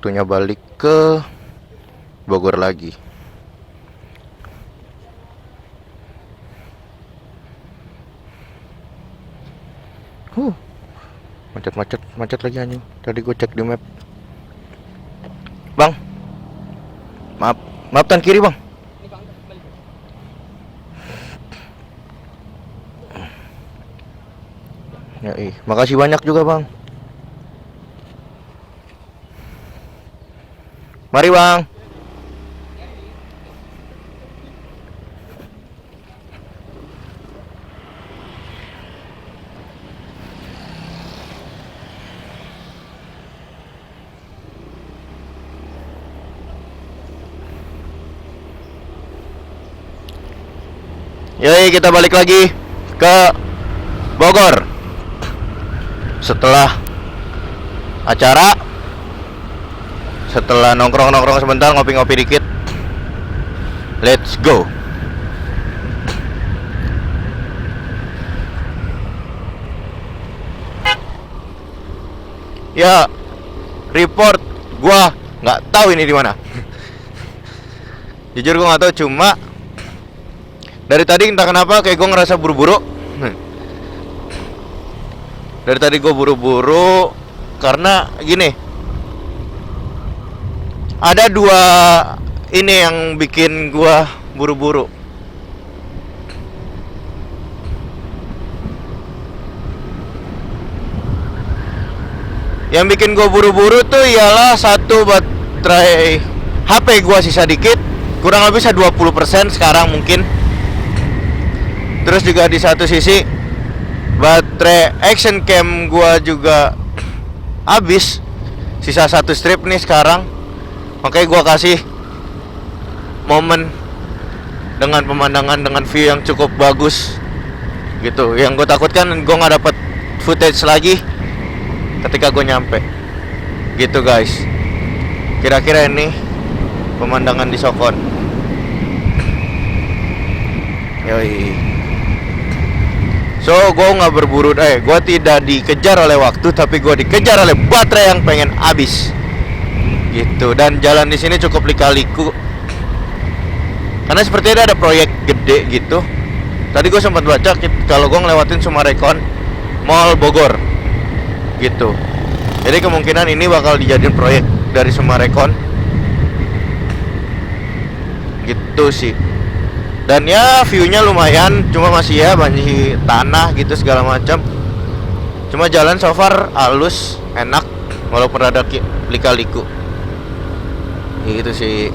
waktunya balik ke Bogor lagi. Macet lagi anjing. Tadi gue cek di map. Bang, maaf tan kiri bang. Ya, makasih banyak juga bang. Mari bang. Yoi, kita balik lagi ke Bogor setelah acara, setelah nongkrong sebentar, ngopi-ngopi dikit. Let's go. Ya, report gua nggak tahu ini di mana. Jujur gua nggak tahu, cuma dari tadi entah kenapa kayak gue ngerasa buru-buru. Dari tadi gue buru-buru karena gini, ada dua ini yang bikin gue buru-buru. Yang bikin gue buru-buru tuh ialah satu, baterai HP gue sisa dikit, kurang lebih 20% sekarang mungkin. Terus juga di satu sisi baterai action cam gua juga habis, sisa satu strip nih sekarang. Makanya gua kasih momen dengan pemandangan, dengan view yang cukup bagus gitu. Yang gue takutkan gue nggak dapet footage lagi ketika gue nyampe gitu guys. Kira-kira ini pemandangan di Sokon. Yoi. So, gue nggak berburu, gue tidak dikejar oleh waktu, tapi gue dikejar oleh baterai yang pengen habis, gitu. Dan jalan di sini cukup lika-liku, karena sepertinya ada proyek gede gitu. Tadi gue sempat baca kalau gue ngelewatin Sumarekon Mall Bogor, gitu. Jadi kemungkinan ini bakal dijadiin proyek dari Sumarekon, gitu sih. Dan ya view-nya lumayan, cuma masih ya banyak tanah gitu segala macam. Cuma jalan so far halus, enak, walaupun ada lika-liku. Gitu sih.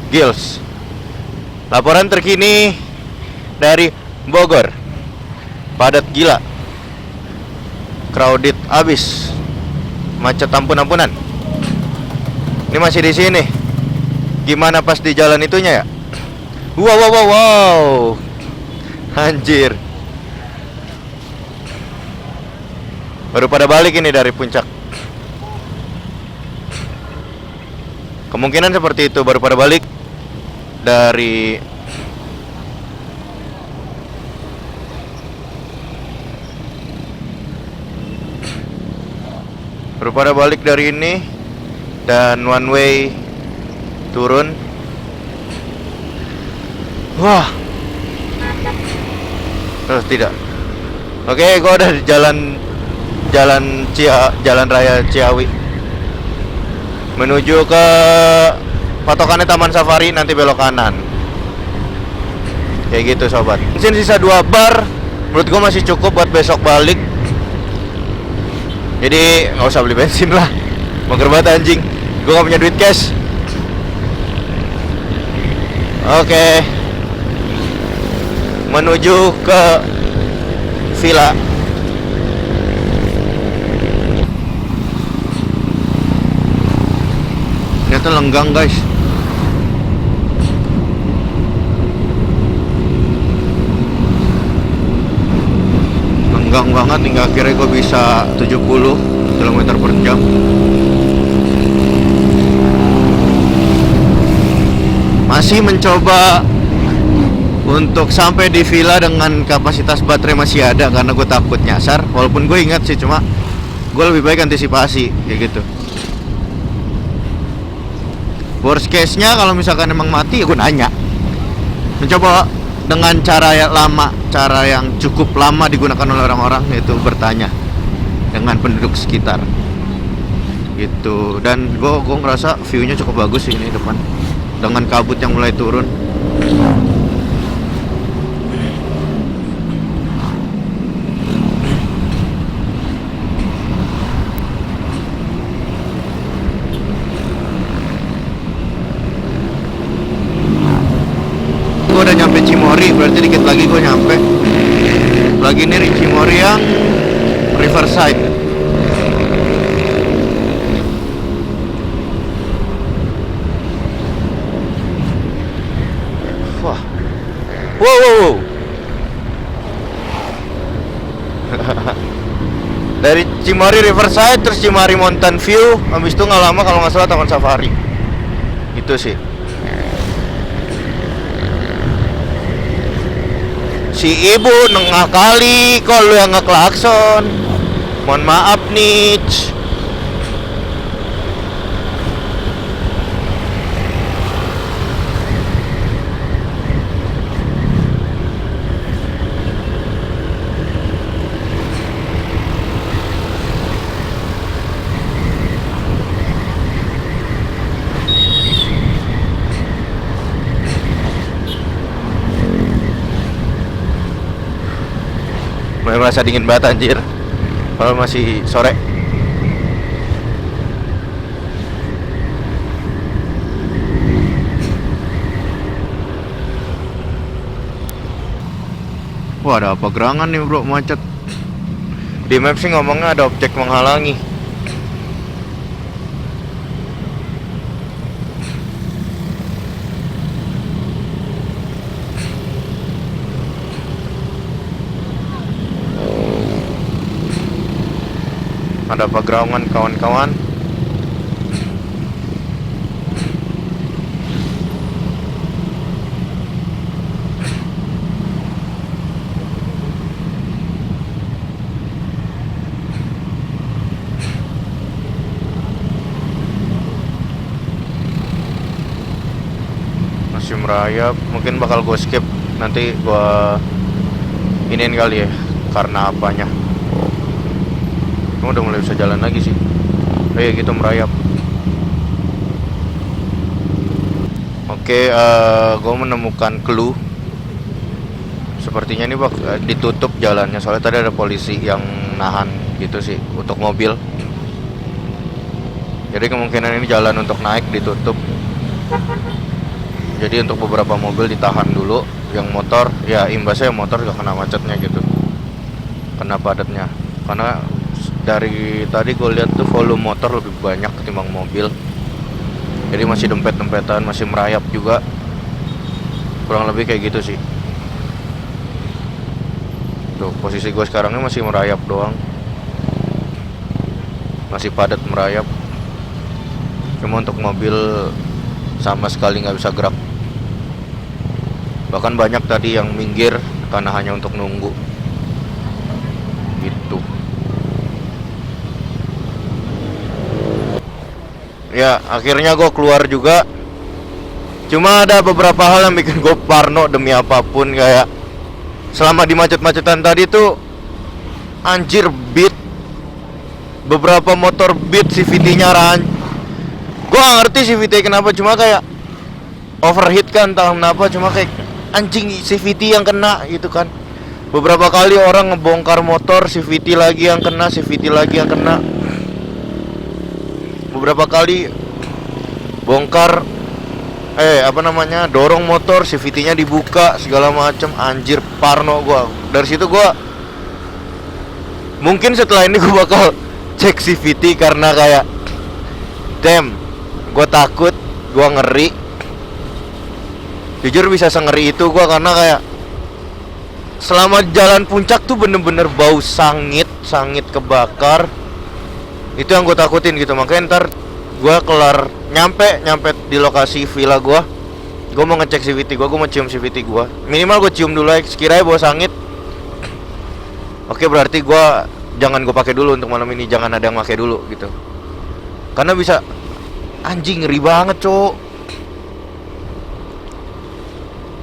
Gils, laporan terkini dari Bogor. Padat gila, crowded abis, macet ampun-ampunan. Ini masih di sini. Gimana pas di jalan itunya ya? Wow. Anjir. Baru pada balik ini dari puncak. Kemungkinan seperti itu, baru pada balik dari ini dan one way turun. Wah. Tidak. Oke, gua udah di jalan raya Ciawi menuju ke patokannya Taman Safari, nanti belok kanan. Kayak gitu sobat. Bensin sisa 2 bar. Menurut gua masih cukup buat besok balik. Jadi nggak usah beli bensin lah, mager banget anjing. Gue nggak punya duit cash. Oke. Menuju ke villa. Ternyata lenggang guys. Lenggang banget, hingga akhirnya gue bisa 70 km per jam. masih mencoba untuk sampai di villa dengan kapasitas baterai masih ada, karena gue takut nyasar. Walaupun gue ingat sih, cuma gue lebih baik antisipasi kayak gitu. Worst case nya kalau misalkan emang mati ya gue nanya, mencoba dengan cara yang lama, cara yang cukup lama digunakan oleh orang-orang, yaitu bertanya dengan penduduk sekitar gitu. Dan gue ngerasa view-nya cukup bagus sih ini depan, dengan kabut yang mulai turun. Gue udah nyampe Cimory, berarti dikit lagi gue nyampe. Lagi ini Cimory yang Riverside. Wah, wow. Dari Cimory Riverside terus Cimory Mountain View, habis itu nggak lama kalau nggak salah Taman Safari. Itu sih. Si ibu nengah kali, kok lu yang ngeklakson. Mohon maaf nih. Merasa dingin banget anjir, kalau masih sore. Wah, ada apa gerangan nih bro, macet. Di map sih ngomongnya ada objek menghalangi. Ada apa gerangan kawan-kawan? Masih merayap, mungkin bakal gue skip. Nanti gue iniin kali ya, karena apanya. Udah mulai bisa jalan lagi sih. Kayak gitu merayap. Oke, gue menemukan clue. Sepertinya ini ditutup jalannya, soalnya tadi ada polisi yang nahan gitu sih untuk mobil. Jadi kemungkinan ini jalan untuk naik ditutup. Jadi untuk beberapa mobil ditahan dulu. Yang motor, ya imbasnya yang motor gak kena macetnya gitu, kena padatnya. Karena dari tadi gue lihat tuh volume motor lebih banyak ketimbang mobil. Jadi masih dempet-dempetan, masih merayap juga. Kurang lebih kayak gitu sih. Tuh, posisi gue sekarang ini masih merayap doang. Masih padat merayap. Cuma untuk mobil sama sekali nggak bisa gerak. Bahkan banyak tadi yang minggir karena hanya untuk nunggu. Gitu. Ya, akhirnya gue keluar juga. Cuma ada beberapa hal yang bikin gue parno demi apapun. Kayak selama di macet-macetan tadi tuh, anjir, beat beberapa motor beat CVT-nya gue gak ngerti CVT kenapa, cuma kayak overheat kan, entah kenapa. Cuma kayak anjing, CVT yang kena gitu kan. Beberapa kali orang ngebongkar motor, CVT lagi yang kena, CVT lagi yang kena. Beberapa kali bongkar dorong motor, CVT-nya dibuka segala macem. Anjir, parno gua. Dari situ gua mungkin setelah ini gua bakal cek CVT, karena kayak damn, gua takut, gua ngeri. Jujur bisa sengeri itu gua, karena kayak selama jalan puncak tuh bener-bener bau sangit kebakar. Itu yang gue takutin gitu. Makanya ntar gue kelar nyampe di lokasi villa gue, Gue mau ngecek CVT gue mau cium CVT gue. Minimal gue cium dulu ya, sekiranya bawa sangit. Oke, berarti gue jangan gue pakai dulu untuk malam ini, jangan ada yang pakai dulu gitu. Karena bisa anjing ngeri banget, Cok.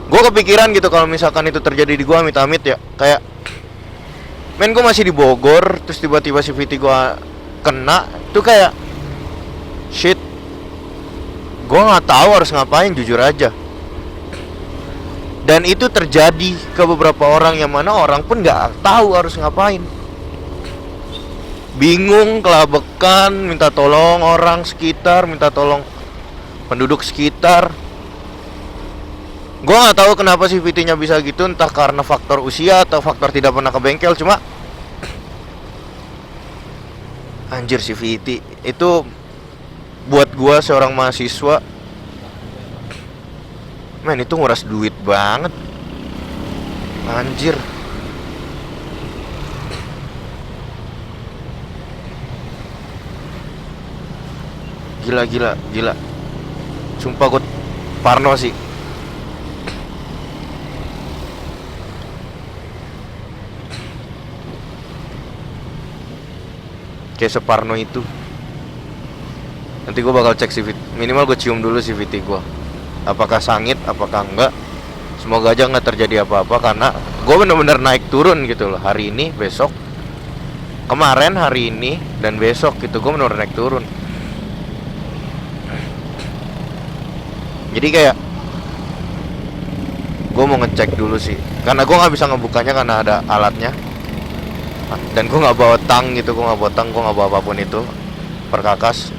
Gue kepikiran gitu kalau misalkan itu terjadi di gue amit-amit ya. Kayak men gue masih di Bogor, terus tiba-tiba CVT gue kena, itu kayak shit. Gue nggak tahu harus ngapain, jujur aja. Dan itu terjadi ke beberapa orang yang mana orang pun nggak tahu harus ngapain. Bingung, kelabakan, minta tolong orang sekitar, minta tolong penduduk sekitar. Gue nggak tahu kenapa CVT-nya bisa gitu, entah karena faktor usia atau faktor tidak pernah ke bengkel. Cuma anjir, CVT itu buat gue seorang mahasiswa, men, itu nguras duit banget. Anjir. Gila. Sumpah gue parno sih. Kayak separno itu. Nanti gue bakal cek CVT. Minimal gue cium dulu CVT gue, apakah sangit, apakah enggak. Semoga aja nggak terjadi apa-apa, karena gue bener-bener naik turun gitu loh. Hari ini, besok, kemarin, hari ini, dan besok gitu. Gue bener-bener naik turun. Jadi kayak gue mau ngecek dulu sih, karena gue nggak bisa ngebukanya karena ada alatnya. Dan gue nggak bawa tang gitu, gue nggak bawa apapun itu, perkakas.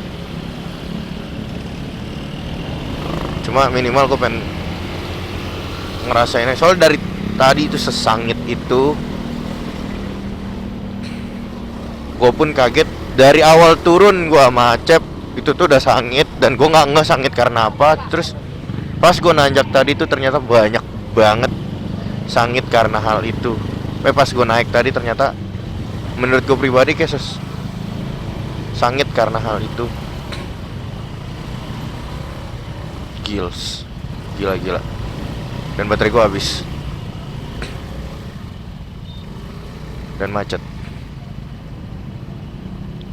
Cuma minimal gue pengen ngerasainnya. Soalnya dari tadi itu sesangit itu, gue pun kaget. Dari awal turun gue sama Acep itu tuh udah sangit, dan gue nggak ngeh sangit karena apa. Terus pas gue nanjak tadi tuh ternyata banyak banget sangit karena hal itu. Pas gue naik tadi ternyata menurut gue pribadi kayak sangit karena hal itu. Gila. Dan baterai gue habis dan macet.